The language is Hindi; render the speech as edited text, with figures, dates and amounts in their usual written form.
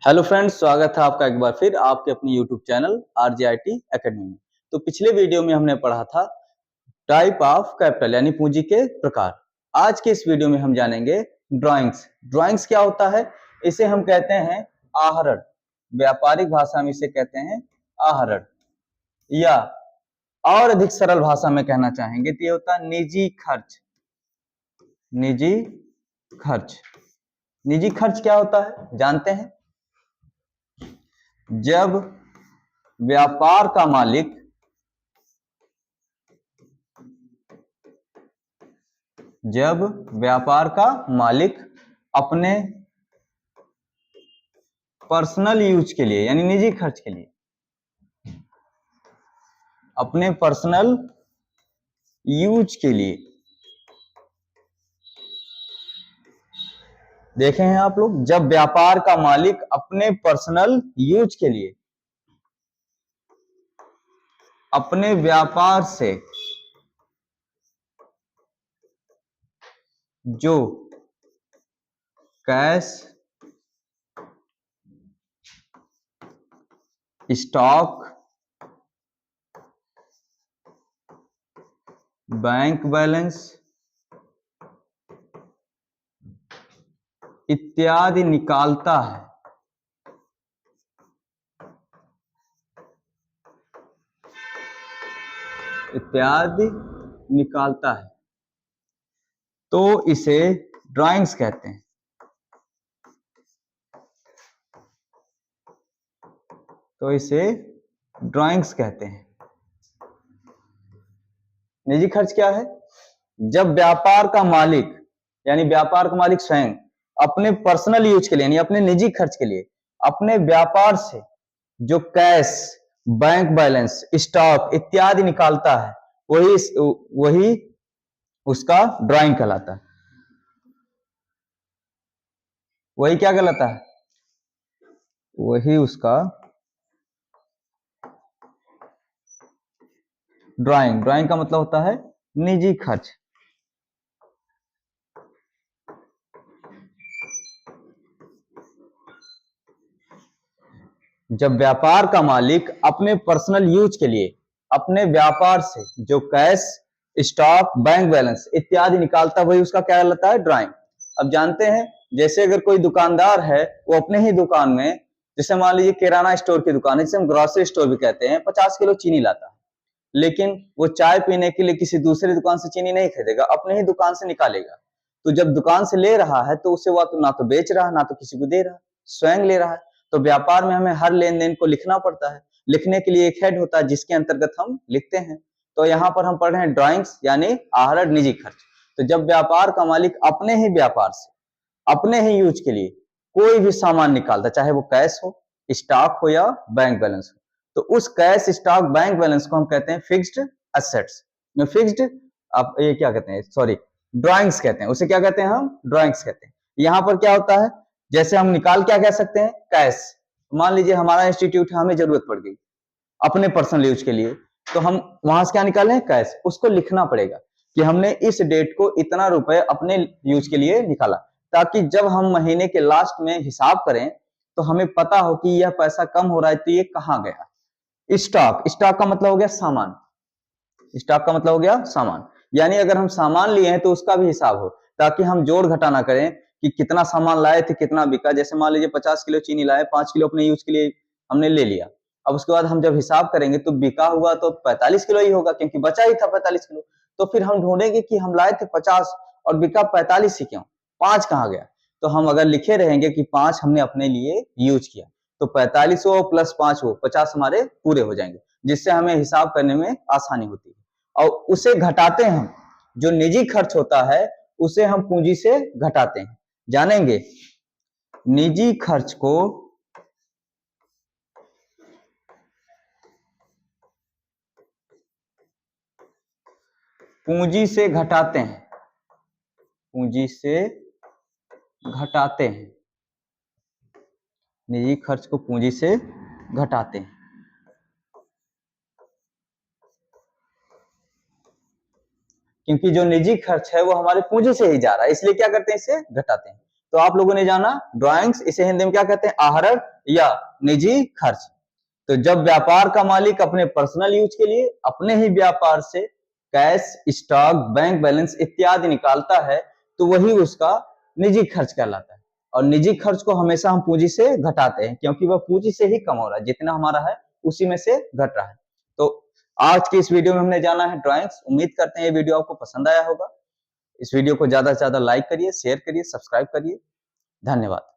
हेलो फ्रेंड्स, स्वागत है आपका एक बार फिर आपके अपने यूट्यूब चैनल RJIT एकेडमी में। तो पिछले वीडियो में हमने पढ़ा था टाइप ऑफ कैपिटल यानी पूंजी के प्रकार। आज के इस वीडियो में हम जानेंगे ड्राइंग्स। ड्राइंग्स क्या होता है? इसे हम कहते हैं आहरण। व्यापारिक भाषा में इसे कहते हैं आहरण, या और अधिक सरल भाषा में कहना चाहेंगे तो ये होता है निजी खर्च। निजी खर्च। निजी खर्च क्या होता है जानते हैं? जब व्यापार का मालिक अपने पर्सनल यूज के लिए यानी निजी खर्च के लिए, अपने पर्सनल यूज के लिए, देखे हैं आप लोग, जब व्यापार का मालिक अपने पर्सनल यूज के लिए अपने व्यापार से जो कैश, स्टॉक, बैंक बैलेंस इत्यादि निकालता है, तो इसे ड्राइंग्स कहते हैं। निजी खर्च क्या है? जब व्यापार का मालिक यानी व्यापार का मालिक स्वयं अपने पर्सनल यूज के लिए यानी अपने निजी खर्च के लिए अपने व्यापार से जो कैश, बैंक बैलेंस, स्टॉक इत्यादि निकालता है, वही उसका ड्राइंग कहलाता है। वही क्या कहलाता है? वही उसका ड्राइंग। ड्राइंग का मतलब होता है निजी खर्च। जब व्यापार का मालिक अपने पर्सनल यूज के लिए अपने व्यापार से जो कैश, स्टॉक, बैंक बैलेंस इत्यादि निकालता, वही उसका क्या कहलाता है? ड्राइंग। अब जानते हैं, जैसे अगर कोई दुकानदार है, वो अपने ही दुकान में, जैसे मान लीजिए किराना स्टोर की दुकान है, जिसे हम ग्रोसरी स्टोर भी कहते हैं, 50 किलो चीनी लाता है, लेकिन वो चाय पीने के लिए किसी दूसरी दुकान से चीनी नहीं खरीदेगा, अपने ही दुकान से निकालेगा। तो जब दुकान से ले रहा है तो उसे वह तो ना तो बेच रहा है, ना तो किसी को दे रहा है, स्वयं ले रहा है। तो व्यापार में हमें हर लेन देन को लिखना पड़ता है। लिखने के लिए एक हेड होता है जिसके अंतर्गत हम लिखते हैं। तो यहाँ पर हम पढ़ रहे हैं ड्राइंग्स यानी आहरण, निजी खर्च। तो जब व्यापार का मालिक अपने ही व्यापार से अपने ही यूज के लिए कोई भी सामान निकालता, चाहे वो कैश हो, स्टॉक हो या बैंक बैलेंस हो, तो उस कैश, स्टॉक, बैंक बैलेंस को हम कहते हैं फिक्स्ड एसेट्स। फिक्स्ड, आप ये क्या कहते हैं, सॉरी, ड्राइंग्स कहते हैं। उसे क्या कहते हैं? हम ड्राइंग्स कहते हैं। यहाँ पर क्या होता है, जैसे हम निकाल क्या कह सकते हैं? कैश। मान लीजिए हमारा इंस्टीट्यूट है, हमें जरूरत पड़ गई अपने पर्सनल यूज के लिए, तो हम वहां से क्या निकाले हैं? कैश। उसको लिखना पड़ेगा कि हमने इस डेट को इतना रुपए अपने यूज के लिए निकाला, ताकि जब हम महीने के लास्ट में हिसाब करें तो हमें पता हो कि यह पैसा कम हो रहा है, तो ये कहाँ गया। स्टॉक, स्टॉक का मतलब हो गया सामान। स्टॉक का मतलब हो गया सामान, यानी अगर हम सामान लिए हैं तो उसका भी हिसाब हो, ताकि हम जोड़ घटा ना करें कि कितना सामान लाए थे, कितना बिका। जैसे मान लीजिए 50 किलो चीनी लाए, 5 किलो अपने यूज के लिए हमने ले लिया। अब उसके बाद हम जब हिसाब करेंगे तो बिका हुआ तो 45 किलो ही होगा, क्योंकि बचा ही था 45 किलो। तो फिर हम ढूंढेंगे कि हम लाए थे 50 और बिका 45 ही क्यों, 5 कहाँ गया। तो हम अगर लिखे रहेंगे कि 5 हमने अपने लिए यूज किया, तो 45 हो प्लस 5 हो, 50 हमारे पूरे हो जाएंगे, जिससे हमें हिसाब करने में आसानी होती है। और उसे घटाते हैं हम, जो निजी खर्च होता है उसे हम पूंजी से घटाते हैं। जानेंगे निजी खर्च को पूंजी से घटाते हैं, पूंजी से घटाते हैं, निजी खर्च को पूंजी से घटाते हैं। क्योंकि जो निजी खर्च है वो हमारे पूंजी से ही जा रहा है, इसलिए क्या करते हैं? इसे घटाते हैं। तो आप लोगों ने जाना ड्राइंग्स, इसे हिंदी में क्या कहते हैं, आहरण या निजी खर्च। तो जब व्यापार का मालिक अपने पर्सनल यूज के लिए अपने ही व्यापार से कैश, स्टॉक, बैंक बैलेंस इत्यादि निकालता है तो वही उसका निजी खर्च कहलाता है। और निजी खर्च को हमेशा हम पूंजी से घटाते हैं क्योंकि वह पूंजी से ही कम हो रहा है, जितना हमारा है उसी में से घट रहा है। तो आज की इस वीडियो में हमने जाना है ड्राइंग्स। उम्मीद करते हैं ये वीडियो आपको पसंद आया होगा। इस वीडियो को ज्यादा से ज्यादा लाइक करिए, शेयर करिए, सब्सक्राइब करिए। धन्यवाद।